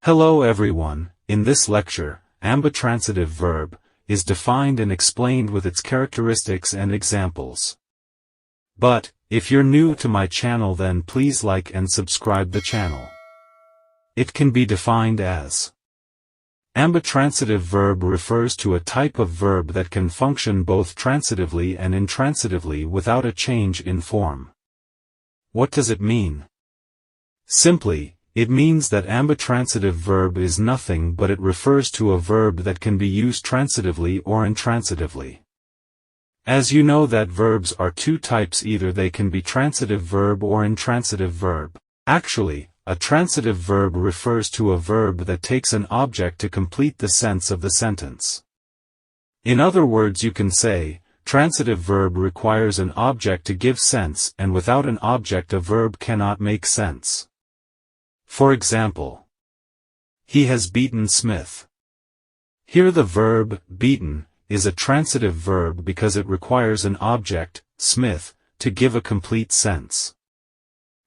Hello everyone, in this lecture, ambitransitive verb is defined and explained with its characteristics and examples. But, if you're new to my channel then please like and subscribe the channel. It can be defined as: ambitransitive verb refers to a type of verb that can function both transitively and intransitively without a change in form. What does it mean? Simply, it means that ambitransitive verb is nothing but it refers to a verb that can be used transitively or intransitively. As you know that verbs are two types, either they can be transitive verb or intransitive verb. Actually, a transitive verb refers to a verb that takes an object to complete the sense of the sentence. In other words, you can say, transitive verb requires an object to give sense, and without an object a verb cannot make sense. For example, he has beaten Smith. Here the verb, beaten, is a transitive verb because it requires an object, Smith, to give a complete sense.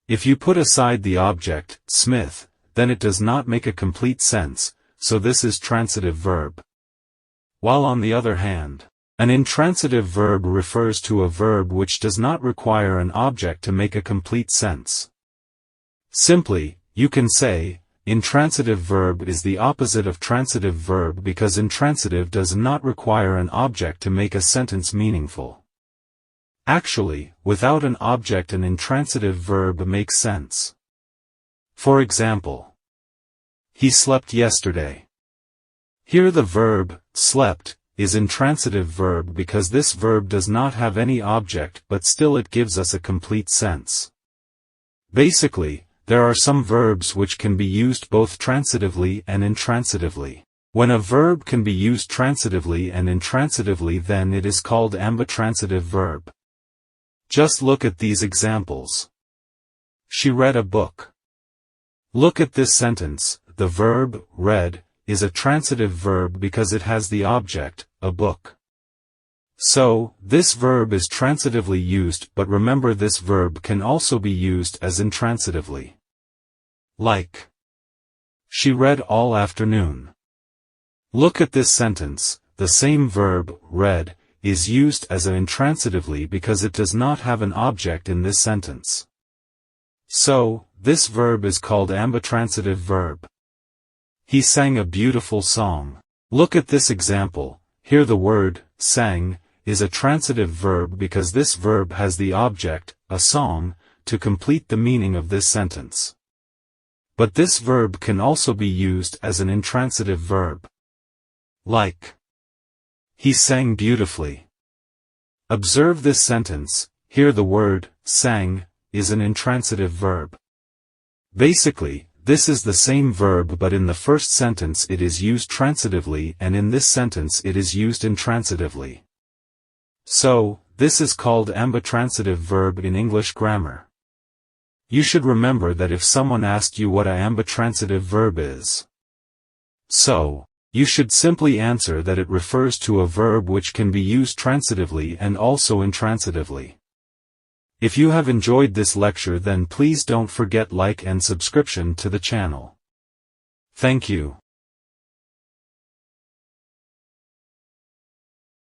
If you put aside the object, Smith, then it does not make a complete sense, so this is transitive verb. While on the other hand, an intransitive verb refers to a verb which does not require an object to make a complete sense. Simply, you can say, intransitive verb is the opposite of transitive verb because intransitive does not require an object to make a sentence meaningful. Actually, without an object an intransitive verb makes sense. For example, he slept yesterday. Here the verb, slept, is intransitive verb because this verb does not have any object but still it gives us a complete sense. Basically, there are some verbs which can be used both transitively and intransitively. When a verb can be used transitively and intransitively then it is called ambitransitive verb. Just look at these examples. She read a book. Look at this sentence, the verb, read, is a transitive verb because it has the object, a book. So, this verb is transitively used, but remember this verb can also be used as intransitively. Like, she read all afternoon. Look at this sentence, the same verb, read, is used as intransitively because it does not have an object in this sentence. So, this verb is called ambitransitive verb. He sang a beautiful song. Look at this example, here the word, sang, is a transitive verb because this verb has the object, a song, to complete the meaning of this sentence. But this verb can also be used as an intransitive verb. Like, he sang beautifully. Observe this sentence, here the word, sang, is an intransitive verb. Basically, this is the same verb but in the first sentence it is used transitively and in this sentence it is used intransitively. So, this is called ambitransitive verb in English grammar. You should remember that if someone asked you what an ambitransitive verb is, you should simply answer that it refers to a verb which can be used transitively and also intransitively. If you have enjoyed this lecture then please don't forget like and subscription to the channel. Thank you.